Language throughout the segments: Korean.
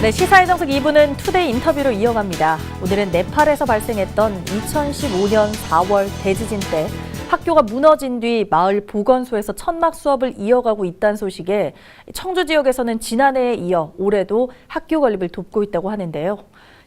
네, 시사의 정석 2부는 투데이 인터뷰로 이어갑니다. 오늘은 네팔에서 발생했던 2015년 4월 대지진 때 학교가 무너진 뒤 마을 보건소에서 천막 수업을 이어가고 있다는 소식에 청주 지역에서는 지난해에 이어 올해도 학교 건립을 돕고 있다고 하는데요.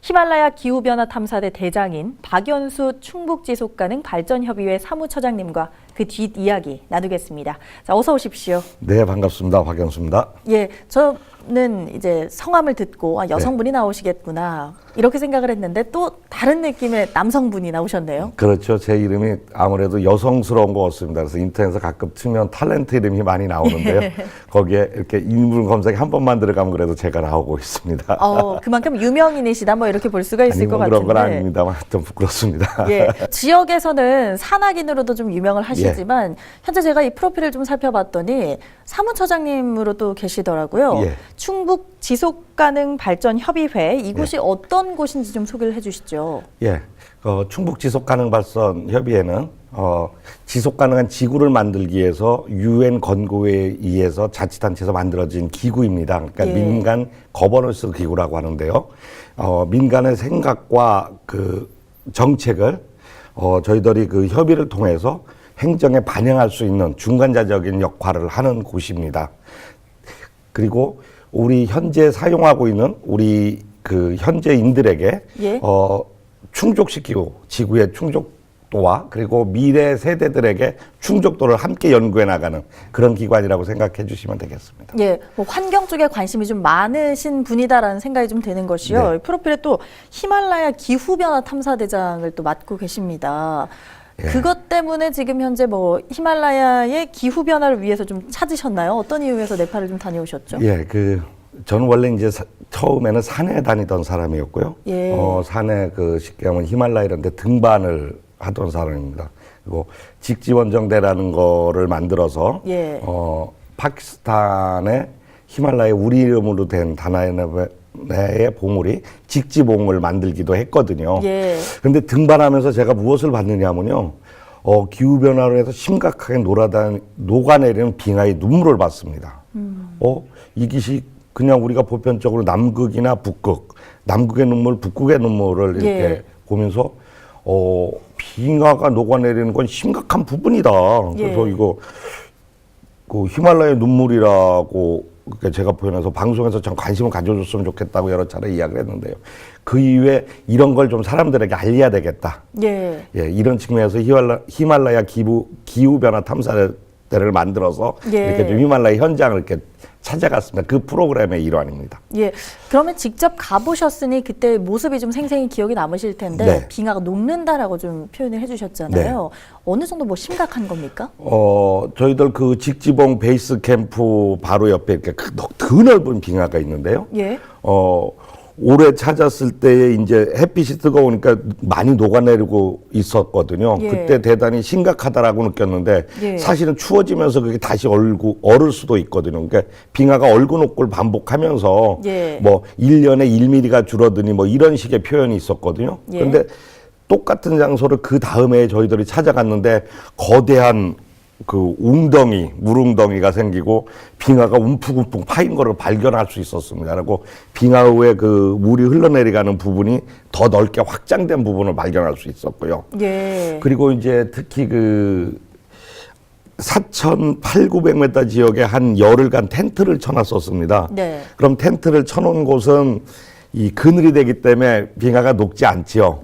히말라야 기후변화 탐사대 대장인 박연수 충북지속가능발전협의회 사무처장님과 그 뒷이야기 나누겠습니다. 자, 어서 오십시오. 네, 반갑습니다. 박연수입니다. 예, 저는 이제 성함을 듣고 여성분이 나오시겠구나 이렇게 생각을 했는데 또 다른 느낌의 남성분이 나오셨네요. 그렇죠. 제 이름이 아무래도 여성스러운 것 같습니다. 그래서 인터넷에서 가끔 치면 탤런트 이름이 많이 나오는데요. 거기에 이렇게 인물 검색에 한 번만 들어가면 그래도 제가 나오고 있습니다. 그만큼 유명인이시다 뭐 이렇게 볼 수가 있을 것 같은데. 그런 건 아닙니다만 좀 부끄럽습니다. 예, 지역에서는 산악인으로도 좀 유명을 하시지만 현재 제가 이 프로필을 좀 살펴봤더니 사무처장님으로 또 계시더라고요. 충북 지속가능발전협의회 이곳이 어떤 곳인지 좀 소개를 해주시죠. 예, 충북 지속가능발전협의회는 지속가능한 지구를 만들기 위해서 UN 건고에 의해서 자치단체에서 만들어진 기구입니다. 그러니까 민간 거버넌스 기구라고 하는데요. 민간의 생각과 그 정책을 저희들이 그 협의를 통해서 행정에 반영할 수 있는 중간자적인 역할을 하는 곳입니다. 그리고 우리 현재 사용하고 있는 우리 그 현재인들에게 충족시키고 지구의 충족도와 그리고 미래 세대들에게 충족도를 함께 연구해 나가는 그런 기관이라고 생각해 주시면 되겠습니다. 예, 뭐 환경 쪽에 관심이 좀 많으신 분이다라는 생각이 좀 되는 것이요. 네. 프로필에 또 히말라야 기후변화 탐사대장을 또 맡고 계십니다. 그것 때문에 지금 현재 뭐 히말라야의 기후 변화를 위해서 좀 찾으셨나요? 어떤 이유에서 네팔을 좀 다녀오셨죠? 예, 저는 원래 이제 처음에는 산에 다니던 사람이었고요. 산에 쉽게 하면 히말라야 이런 데 등반을 하던 사람입니다. 그리고 직지원정대라는 거를 만들어서 파키스탄의 히말라야 우리 이름으로 된 다나의 봉우리 직지봉을 만들기도 했거든요. 그런데 등반하면서 제가 무엇을 봤느냐면요. 기후변화로 해서 심각하게 녹아내리는 빙하의 눈물을 봤습니다. 이것이 그냥 우리가 보편적으로 남극이나 북극, 남극의 눈물, 북극의 눈물을 이렇게 보면서 빙하가 녹아내리는 건 심각한 부분이다. 그래서 이거 그 히말라야 눈물이라고 제가 표현해서 방송에서 좀 관심을 가져줬으면 좋겠다고 여러 차례 이야기를 했는데요. 그 이후에 이런 걸 좀 사람들에게 알려야 되겠다. 이런 측면에서 히말라야 기후변화 탐사대를 만들어서 이렇게 좀 히말라야 현장을 이렇게 찾아갔습니다. 그 프로그램의 일환입니다. 그러면 직접 가보셨으니 그때 모습이 좀 생생히 기억이 남으실 텐데 빙하가 녹는다라고 좀 표현을 해주셨잖아요. 어느 정도 뭐 심각한 겁니까? 저희들 그 직지봉 베이스 캠프 바로 옆에 이렇게 드넓은 빙하가 있는데요. 올해 찾았을 때에 이제 햇빛이 뜨거우니까 많이 녹아내리고 있었거든요. 그때 대단히 심각하다라고 느꼈는데 사실은 추워지면서 그게 다시 얼을 수도 있거든요. 그러니까 빙하가 얼고 녹고를 반복하면서 뭐 1년에 1mm가 줄어드니 뭐 이런 식의 표현이 있었거든요. 그런데 똑같은 장소를 그 다음에 저희들이 찾아갔는데 거대한 그 물웅덩이가 생기고 빙하가 움푹움푹 파인 거를 발견할 수 있었습니다. 그리고 빙하 위에 그 물이 흘러내려가는 부분이 더 넓게 확장된 부분을 발견할 수 있었고요. 그리고 이제 특히 그 4,800-900m 지역에 한 열흘간 텐트를 쳐놨었습니다. 그럼 텐트를 쳐놓은 곳은 이 그늘이 되기 때문에 빙하가 녹지 않지요.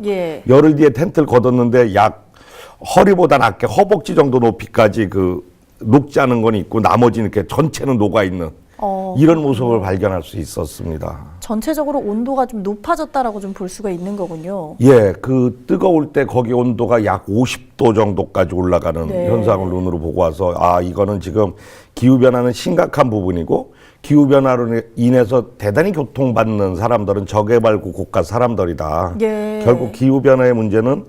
열흘 뒤에 텐트를 걷었는데 약 허리보다 낮게 허벅지 정도 높이까지 녹지 않은 건 있고 나머지는 이렇게 전체는 녹아 있는 이런 모습을 발견할 수 있었습니다. 전체적으로 온도가 좀 높아졌다라고 좀 볼 수가 있는 거군요. 그 뜨거울 때 거기 온도가 약 50도 정도까지 올라가는 현상을 눈으로 보고 와서 이거는 지금 기후변화는 심각한 부분이고 기후변화로 인해서 대단히 고통받는 사람들은 저개발국 국가 사람들이다. 결국 기후변화의 문제는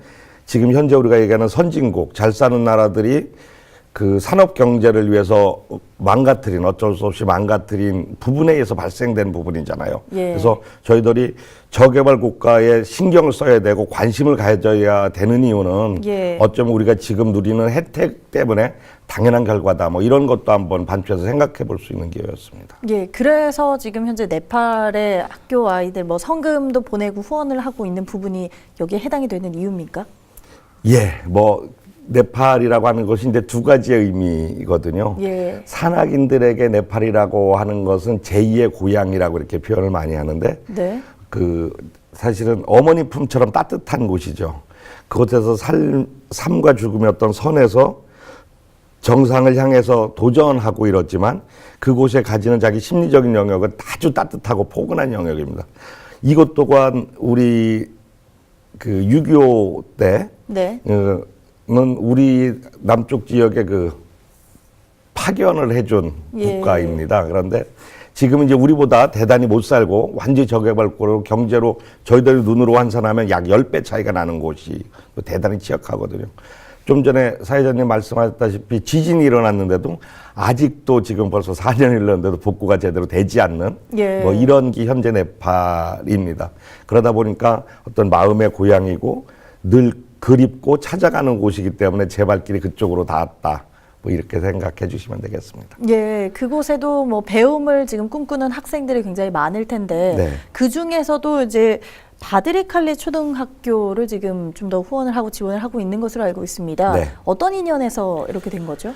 지금 현재 우리가 얘기하는 선진국, 잘 사는 나라들이 그 산업 경제를 위해서 어쩔 수 없이 망가뜨린 부분에 의해서 발생된 부분이잖아요. 예. 그래서 저희들이 저개발 국가에 신경을 써야 되고 관심을 가져야 되는 이유는 예. 어쩌면 우리가 지금 누리는 혜택 때문에 당연한 결과다. 뭐 이런 것도 한번 반추해서 생각해 볼 수 있는 기회였습니다. 예, 그래서 지금 현재 네팔의 학교 아이들 뭐 성금도 보내고 후원을 하고 있는 부분이 여기에 해당이 되는 이유입니까? 예, 뭐 네팔이라고 하는 것이 이제 두 가지의 의미거든요. 예. 산악인들에게 네팔이라고 하는 것은 제2의 고향이라고 이렇게 표현을 많이 하는데, 네. 그 사실은 어머니 품처럼 따뜻한 곳이죠. 그곳에서 삶과 죽음의 어떤 선에서 정상을 향해서 도전하고 이렇지만 그곳에 가지는 자기 심리적인 영역은 아주 따뜻하고 포근한 영역입니다. 이것 또한 우리 그 6.25 때 네. 는 우리 남쪽 지역에 그 파견을 해준 예. 국가입니다. 그런데 지금 이제 우리보다 대단히 못 살고 완전히 저개발국으로 경제로 저희들이 눈으로 환산하면 약 10배 차이가 나는 곳이 대단히 취약하거든요. 좀 전에 사회자님 말씀하셨다시피 지진이 일어났는데도 아직도 지금 벌써 4년이 흘렀는데도 복구가 제대로 되지 않는 예. 뭐 이런 게 현재 네팔입니다. 그러다 보니까 어떤 마음의 고향이고 늘 그립고 찾아가는 곳이기 때문에 제 발길이 그쪽으로 닿았다. 뭐 이렇게 생각해 주시면 되겠습니다. 예, 그곳에도 뭐 배움을 지금 꿈꾸는 학생들이 굉장히 많을 텐데 네. 그 중에서도 이제 바드리칼리 초등학교를 지금 좀 더 후원을 하고 지원을 하고 있는 것으로 알고 있습니다. 네. 어떤 인연에서 이렇게 된 거죠?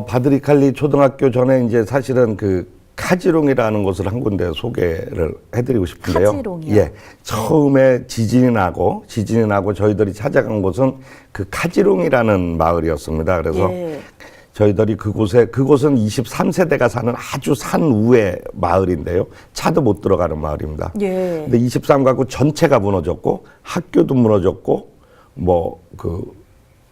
바드리칼리 초등학교 전에 이제 사실은 그 카지롱이라는 곳을 한 군데 소개를 해드리고 싶은데요. 카지롱이요? 예, 처음에 지진이 나고 저희들이 찾아간 곳은 그 카지롱이라는 마을이었습니다. 그래서 예. 저희들이 그곳은 23세대가 사는 아주 산 우의 마을인데요. 차도 못 들어가는 마을입니다. 예. 근데 23가구 전체가 무너졌고 학교도 무너졌고 뭐 그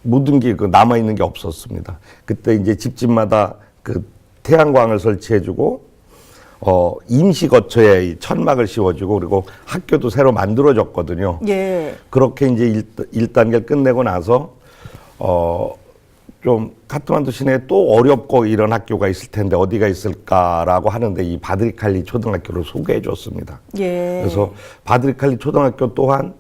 모든 게 남아 있는 게 없었습니다. 그때 이제 집집마다 그 태양광을 설치해주고 임시 거처에 이 천막을 씌워주고 그리고 학교도 새로 만들어졌거든요. 예. 그렇게 이제 1단계를 끝내고 나서 좀 카트만두 시내에 또 어렵고 이런 학교가 있을 텐데 어디가 있을까라고 하는데 이 바드리칼리 초등학교를 소개해 줬습니다. 예. 그래서 바드리칼리 초등학교 또한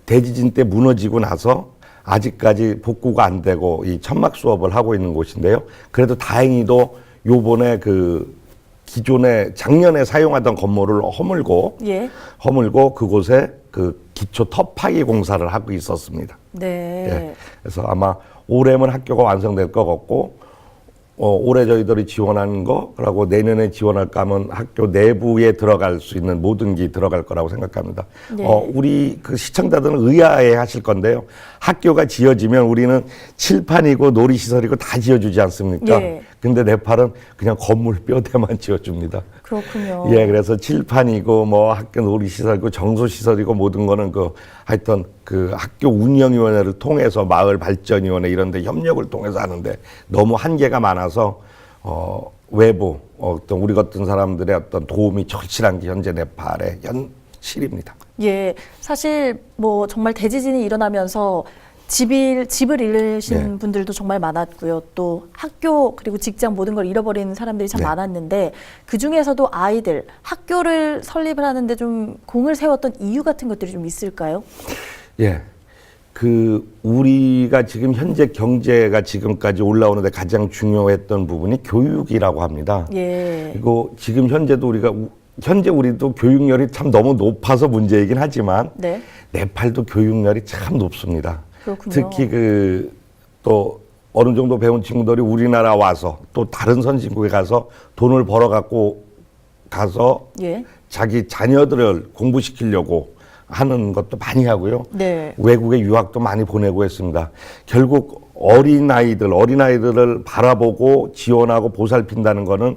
대지진 때 무너지고 나서 아직까지 복구가 안 되고 이 천막 수업을 하고 있는 곳인데요. 그래도 다행히도 요번에 그 기존에 작년에 사용하던 건물을 허물고 그곳에 그 기초 터파기 공사를 하고 있었습니다. 네. 예. 그래서 아마 올해면 학교가 완성될 것 같고 올해 저희들이 지원하는 거 그리고 내년에 지원할까 하면 학교 내부에 들어갈 수 있는 모든 게 들어갈 거라고 생각합니다. 네. 우리 그 시청자들은 의아해 하실 건데요. 학교가 지어지면 우리는 칠판이고 놀이시설이고 다 지어주지 않습니까? 예. 근데 네팔은 그냥 건물 뼈대만 지어줍니다. 그렇군요. 예, 그래서 칠판이고 뭐 학교 놀이시설이고 정서시설이고 모든 거는 하여튼 그 학교 운영위원회를 통해서 마을 발전위원회 이런 데 협력을 통해서 하는데 너무 한계가 많아서 외부 어떤 우리 같은 사람들의 어떤 도움이 절실한 게 현재 네팔의 현실입니다. 예, 사실 뭐 정말 대지진이 일어나면서 집을 잃으신 네. 분들도 정말 많았고요. 또 학교 그리고 직장 모든 걸 잃어버린 사람들이 참 네. 많았는데 그 중에서도 아이들 학교를 설립을 하는데 좀 공을 세웠던 이유 같은 것들이 좀 있을까요? 예. 우리가 지금 현재 경제가 지금까지 올라오는데 가장 중요했던 부분이 교육이라고 합니다. 예. 그리고 지금 현재 우리도 교육열이 참 너무 높아서 문제이긴 하지만 네. 네팔도 교육열이 참 높습니다. 그렇군요. 특히 또 어느 정도 배운 친구들이 우리나라 와서 또 다른 선진국에 가서 돈을 벌어 갖고 가서 예. 자기 자녀들을 공부시키려고 하는 것도 많이 하고요. 네. 외국에 유학도 많이 보내고 했습니다. 결국 어린아이들을 바라보고 지원하고 보살핀다는 거는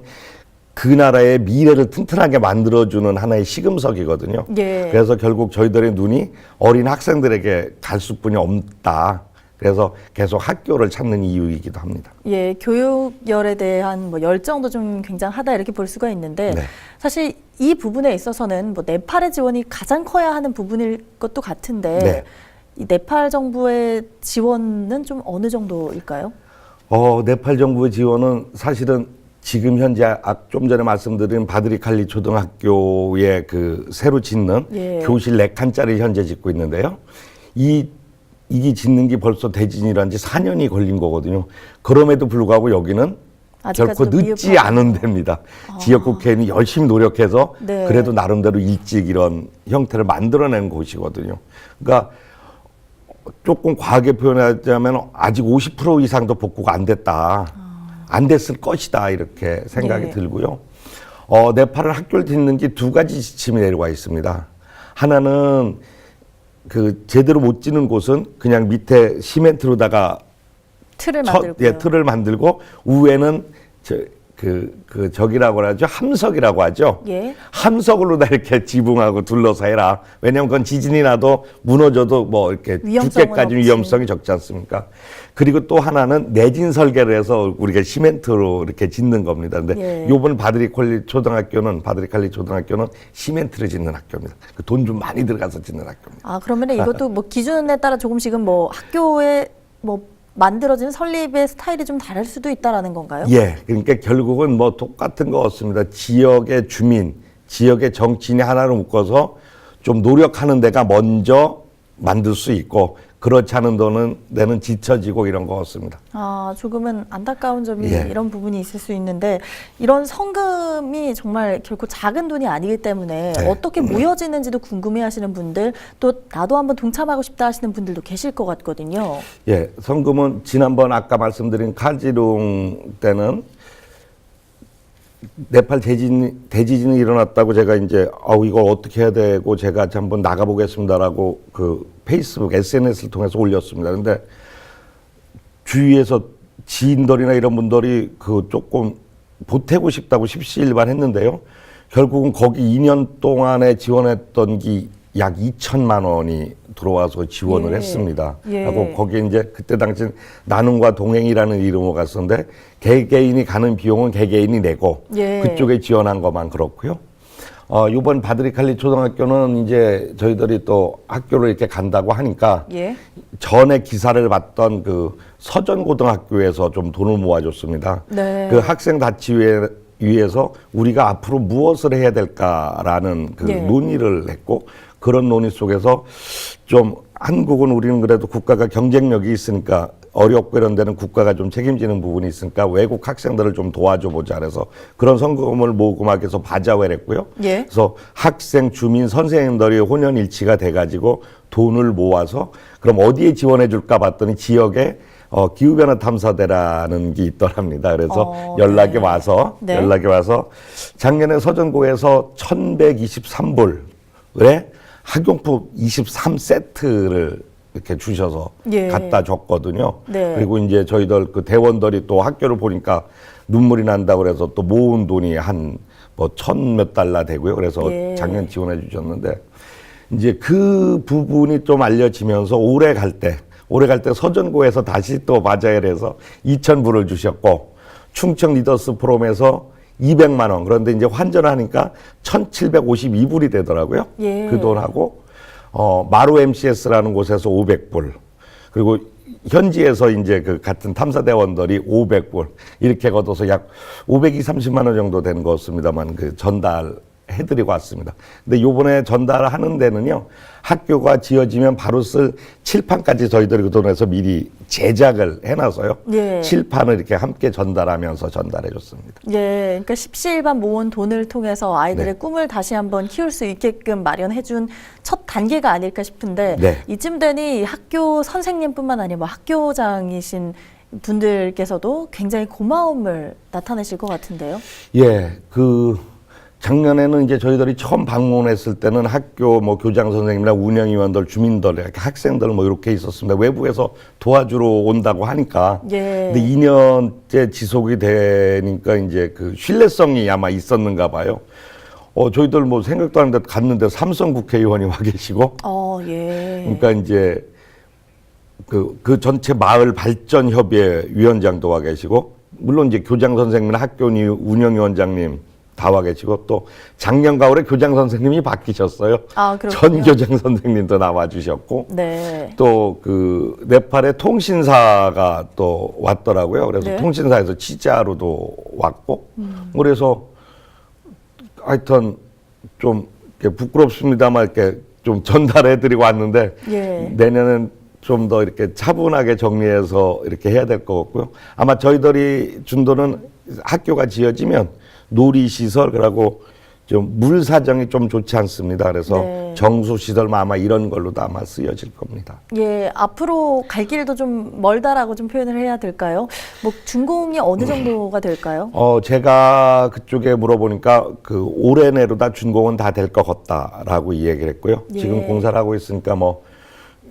그 나라의 미래를 튼튼하게 만들어주는 하나의 시금석이거든요. 예. 그래서 결국 저희들의 눈이 어린 학생들에게 갈 수뿐이 없다. 그래서 계속 학교를 찾는 이유이기도 합니다. 예, 교육열에 대한 뭐 열정도 좀 굉장하다 이렇게 볼 수가 있는데 네. 사실 이 부분에 있어서는 뭐 네팔의 지원이 가장 커야 하는 부분일 것도 같은데 네. 이 네팔 정부의 지원은 좀 어느 정도일까요? 네팔 정부의 지원은 사실은 지금 현재 좀 전에 말씀드린 바드리칼리 초등학교에 그 새로 짓는 예. 교실 4칸짜리 현재 짓고 있는데요. 이게 짓는 게 벌써 대진이란 지 4년이 걸린 거거든요. 그럼에도 불구하고 여기는 결코 늦지 않은 데입니다. 지역 국회의원이 열심히 노력해서 네. 그래도 나름대로 일찍 이런 형태를 만들어낸 곳이거든요. 그러니까 조금 과하게 표현하자면 아직 50% 이상도 복구가 안 됐다. 안 됐을 것이다. 이렇게 생각이 네. 들고요. 네팔은 학교를 짓는 게 2가지 지침이 내려와 있습니다. 하나는 그 제대로 못 짓는 곳은 그냥 밑에 시멘트로다가 틀을 만들고요. 틀을 만들고 위에는 저기라고 하죠. 함석이라고 하죠. 예. 함석으로 다 이렇게 지붕하고 둘러서 해라. 왜냐하면 그건 지진이 나도 무너져도 뭐 이렇게 죽게까지 위험성이 적지 않습니까? 그리고 또 하나는 내진 설계를 해서 우리가 시멘트로 이렇게 짓는 겁니다. 근데 요번 바드리칼리 초등학교는 시멘트를 짓는 학교입니다. 돈 좀 많이 들어가서 짓는 학교입니다. 아, 그러면 이것도 뭐 기준에 따라 조금씩은 뭐 학교의 뭐 만들어진 설립의 스타일이 좀 다를 수도 있다라는 건가요? 예, 그러니까 결국은 뭐 똑같은 것 같습니다. 지역의 주민, 지역의 정치인이 하나로 묶어서 좀 노력하는 데가 먼저 만들 수 있고 그렇지 않은 데는 지쳐지고 이런 것 같습니다. 아, 조금은 안타까운 점이 예. 이런 부분이 있을 수 있는데 이런 성금이 정말 결코 작은 돈이 아니기 때문에 네. 어떻게 모여지는지도 궁금해하시는 분들 또 나도 한번 동참하고 싶다 하시는 분들도 계실 것 같거든요. 예, 성금은 지난번 아까 말씀드린 카지룽 때는 네팔 대지진이 일어났다고 제가 이제 이걸 어떻게 해야 되고 제가 한번 나가보겠습니다라고 그 페이스북 SNS를 통해서 올렸습니다. 근데 주위에서 지인들이나 이런 분들이 그 조금 보태고 싶다고 십시일반했는데요. 결국은 거기 2년 동안에 지원했던 게 약 2천만 원이 들어와서 지원을 했습니다. 하고 거기에 이제 그때 당시 나눔과 동행이라는 이름으로 갔었는데 개개인이 가는 비용은 개개인이 내고 그쪽에 지원한 것만 그렇고요. 이번 바드리칼리 초등학교는 이제 저희들이 또 학교를 이렇게 간다고 하니까 전에 기사를 봤던 그 서전고등학교에서 좀 돈을 모아줬습니다. 네. 그 학생 위해서 우리가 앞으로 무엇을 해야 될까라는 그 논의를 했고 그런 논의 속에서 좀 한국은 우리는 그래도 국가가 경쟁력이 있으니까 어렵고 이런 데는 국가가 좀 책임지는 부분이 있으니까 외국 학생들을 좀 도와줘 보자 그래서 그런 성금을 모금하기 위해서 바자회를 했고요. 그래서 학생, 주민, 선생님들이 혼연일치가 돼가지고 돈을 모아서 그럼 어디에 지원해 줄까 봤더니 지역에 기후변화 탐사대라는 게 있더랍니다. 그래서 연락이 와서 작년에 서전고에서 1,123불에 학용품 23세트를 이렇게 주셔서 갖다 줬거든요. 그리고 이제 저희들 그 대원들이 또 학교를 보니까 눈물이 난다고 그래서 또 모은 돈이 한 뭐 1,000몇 달러 되고요. 그래서 작년 지원해 주셨는데 이제 그 부분이 좀 알려지면서 올해 갈 때 서전고에서 다시 또 바자회를 해서 2,000불을 주셨고 충청 리더스 포럼에서 200만 원. 그런데 이제 환전하니까 1,752불이 되더라고요. 그 돈하고 마루 MCS라는 곳에서 500불. 그리고 현지에서 이제 그 같은 탐사대원들이 500불 이렇게 걷어서 약 530만 원 정도 되는 것 같습니다만 그 전달해드리고 왔습니다. 근데 요번에 전달하는 데는요, 학교가 지어지면 바로 쓸 칠판까지 저희들이 그 돈에서 미리 제작을 해놔서요. 칠판을 이렇게 함께 전달하면서 전달해 줬습니다. 그러니까 십시일반 모은 돈을 통해서 아이들의 꿈을 다시 한번 키울 수 있게끔 마련해준 첫 단계가 아닐까 싶은데 이쯤 되니 학교 선생님뿐만 아니라 뭐 학교장이신 분들께서도 굉장히 고마움을 나타내실 것 같은데요. 작년에는 이제 저희들이 처음 방문했을 때는 학교 뭐 교장 선생님이나 운영위원들, 주민들, 이렇게 학생들 뭐 이렇게 있었습니다. 외부에서 도와주러 온다고 하니까. 근데 2년째 지속이 되니까 이제 그 신뢰성이 아마 있었는가 봐요. 저희들 뭐 생각도 안 했는데 갔는데 삼성 국회의원이 와 계시고. 그러니까 이제 그 전체 마을 발전 협의회 위원장도 와 계시고, 물론 이제 교장 선생님이나 학교 운영위원장님 다 와 계시고 또 작년 가을에 교장 선생님이 바뀌셨어요. 아, 전 교장 선생님도 나와 주셨고 네. 또 그 네팔의 통신사가 또 왔더라고요. 그래서 네. 통신사에서 취재하러도 왔고 그래서 하여튼 좀 이렇게 부끄럽습니다만 이렇게 좀 전달해드리고 왔는데 예. 내년엔 좀 더 이렇게 차분하게 정리해서 이렇게 해야 될 것 같고요. 아마 저희들이 준도는 학교가 지어지면 놀이시설 그리고 좀 물 사정이 좀 좋지 않습니다. 그래서 네. 정수시설만 아마 이런 걸로도 아마 쓰여질 겁니다. 예, 앞으로 갈 길도 좀 멀다라고 좀 표현을 해야 될까요? 뭐 준공이 어느 정도가 될까요? 제가 그쪽에 물어보니까 그 올해 내로 다 준공은 다 될 것 같다라고 이 얘기를 했고요. 예. 지금 공사를 하고 있으니까 뭐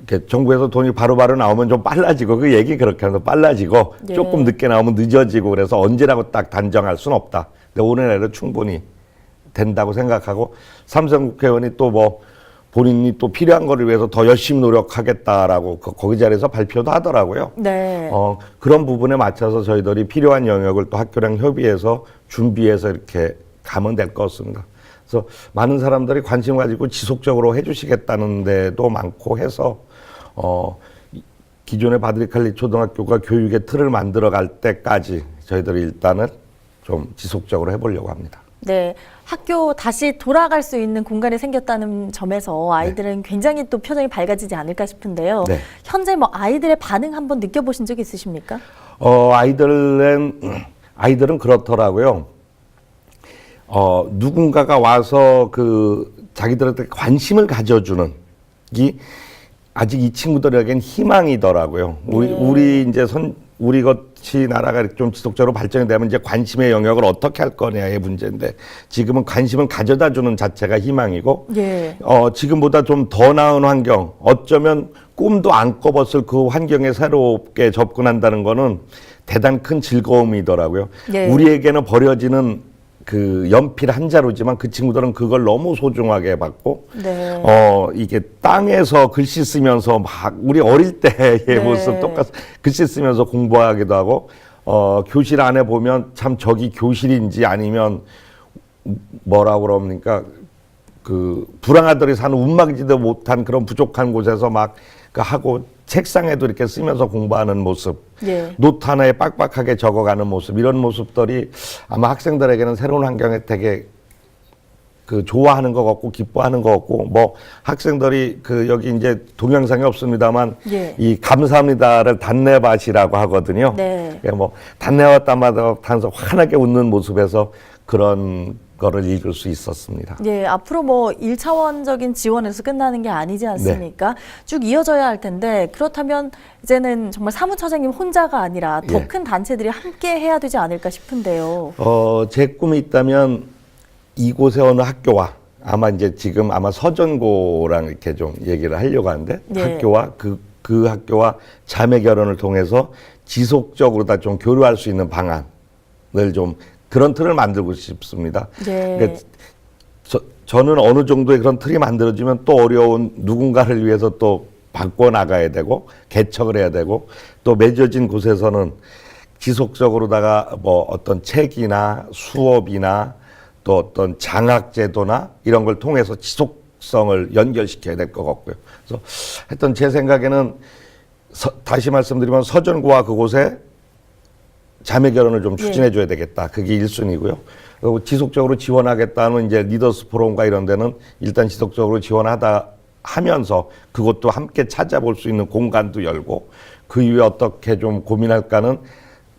이렇게 정부에서 돈이 바로바로 나오면 좀 빨라지고 그 얘기 그렇게 하면서 빨라지고 예. 조금 늦게 나오면 늦어지고 그래서 언제라고 딱 단정할 수는 없다. 근데 올해 내로 충분히 된다고 생각하고 삼성 국회의원이 또 뭐 본인이 또 필요한 거를 위해서 더 열심히 노력하겠다라고 거기 자리에서 발표도 하더라고요. 네. 그런 부분에 맞춰서 저희들이 필요한 영역을 또 학교랑 협의해서 준비해서 이렇게 가면 될 것 같습니다. 그래서 많은 사람들이 관심 가지고 지속적으로 해주시겠다는 데도 많고 해서 기존의 바드리칼리 초등학교가 교육의 틀을 만들어 갈 때까지 저희들이 일단은 좀 지속적으로 해보려고 합니다. 네, 학교 다시 돌아갈 수 있는 공간이 생겼다는 점에서 아이들은 굉장히 또 표정이 밝아지지 않을까 싶은데요. 네. 현재 뭐 아이들의 반응 한번 느껴보신 적 있으십니까? 아이들은 그렇더라고요. 누군가가 와서 그 자기들한테 관심을 가져주는 이 아직 이 친구들에겐 희망이더라고요. 우리 이제 우리 같이 나라가 좀 지속적으로 발전이 되면 이제 관심의 영역을 어떻게 할 거냐의 문제인데 지금은 관심을 가져다 주는 자체가 희망이고 예. 지금보다 좀 더 나은 환경 어쩌면 꿈도 안 꿔봤을 그 환경에 새롭게 접근한다는 거는 대단 큰 즐거움이더라고요. 예. 우리에게는 버려지는 그 연필 한 자루지만 그 친구들은 그걸 너무 소중하게 받고 네. 이게 땅에서 글씨 쓰면서 막 우리 어릴 때의 네. 모습 똑같이 글씨 쓰면서 공부하기도 하고 교실 안에 보면 참 저기 교실인지 아니면 뭐라고 그럽니까 그 불황아들이 사는 움막이지도 못한 그런 부족한 곳에서 막 그 하고 책상에도 이렇게 쓰면서 공부하는 모습, 예. 노트 하나에 빡빡하게 적어가는 모습 이런 모습들이 아마 학생들에게는 새로운 환경에 되게 그 좋아하는 것 같고 기뻐하는 것 같고 뭐 학생들이 그 여기 이제 동영상이 없습니다만 예. 이 감사합니다를 단내밭이라고 하거든요. 네. 뭐 단내밭마다 하면서 환하게 웃는 모습에서 그런 거를 읽을 수 있었습니다. 예, 앞으로 뭐 1차원적인 지원에서 끝나는 게 아니지 않습니까? 쭉 이어져야 할 텐데 그렇다면 이제는 정말 사무처장님 혼자가 아니라 더 큰 단체들이 함께 해야 되지 않을까 싶은데요. 제 꿈이 있다면 이곳의 어느 학교와 아마 이제 지금 아마 서전고랑 이렇게 좀 얘기를 하려고 하는데 예. 학교와 그 학교와 자매 결혼을 통해서 지속적으로 다 좀 교류할 수 있는 방안을 좀 그런 틀을 만들고 싶습니다. 네. 그러니까 저는 어느 정도의 그런 틀이 만들어지면 또 어려운 누군가를 위해서 또 바꿔 나가야 되고 개척을 해야 되고 또 맺어진 곳에서는 지속적으로다가 뭐 어떤 책이나 수업이나 또 어떤 장학제도나 이런 걸 통해서 지속성을 연결시켜야 될 것 같고요. 그래서 하여튼 제 생각에는 다시 말씀드리면 서전고와 그곳에 자매 결혼을 좀 추진해 줘야 되겠다. 그게 1순위고요. 그리고 지속적으로 지원하겠다는 이제 리더스 포럼과 이런 데는 일단 지속적으로 하면서 그것도 함께 찾아볼 수 있는 공간도 열고 그 이후에 어떻게 좀 고민할까는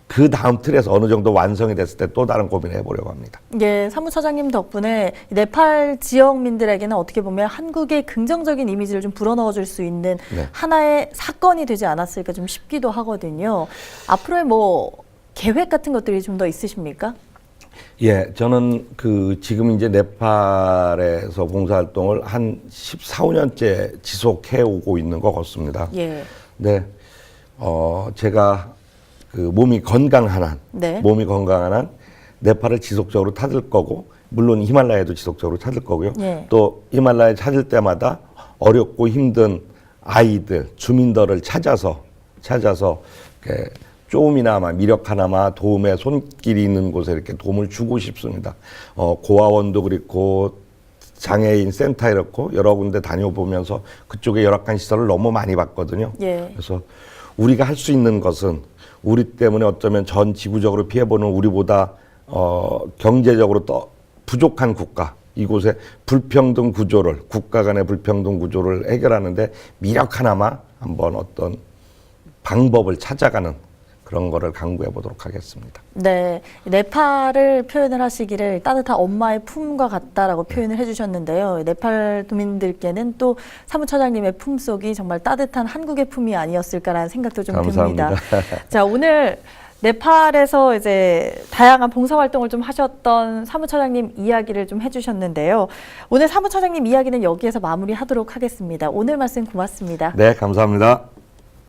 그 다음 틀에서 어느 정도 완성이 됐을 때 또 다른 고민을 해보려고 합니다. 예, 사무처장님 덕분에 네팔 지역민들에게는 어떻게 보면 한국의 긍정적인 이미지를 좀 불어넣어줄 수 있는 네. 하나의 사건이 되지 않았을까 좀 싶기도 하거든요. 앞으로의 뭐 계획 같은 것들이 좀 더 있으십니까? 예, 저는 지금 이제 네팔에서 봉사활동을 한 14, 15년째 지속해 오고 있는 것 같습니다. 예. 네, 제가 몸이 건강한 한, 네. 네팔을 지속적으로 찾을 거고, 물론 히말라야도 지속적으로 찾을 거고요. 예. 또 히말라야 찾을 때마다 어렵고 힘든 아이들, 주민들을 찾아서 이렇게 조금이나마 미력 하나마 도움의 손길이 있는 곳에 이렇게 도움을 주고 싶습니다. 고아원도 그렇고 장애인 센터 이렇고 여러 군데 다녀보면서 그쪽에 열악한 시설을 너무 많이 봤거든요. 예. 그래서 우리가 할 수 있는 것은 우리 때문에 어쩌면 전 지구적으로 피해보는 우리보다 경제적으로 더 부족한 국가, 이곳의 불평등 구조를, 국가 간의 불평등 구조를 해결하는데 미력 하나마 한번 어떤 방법을 찾아가는 그런 거를 강구해 보도록 하겠습니다. 네, 네팔을 표현을 하시기를 따뜻한 엄마의 품과 같다라고 표현을 해주셨는데요. 네팔 도민들께는 또 사무처장님의 품속이 정말 따뜻한 한국의 품이 아니었을까라는 생각도 좀 감사합니다. 듭니다. 자, 오늘 네팔에서 이제 다양한 봉사활동을 좀 하셨던 사무처장님 이야기를 좀 해주셨는데요. 오늘 사무처장님 이야기는 여기에서 마무리하도록 하겠습니다. 오늘 말씀 고맙습니다. 네, 감사합니다.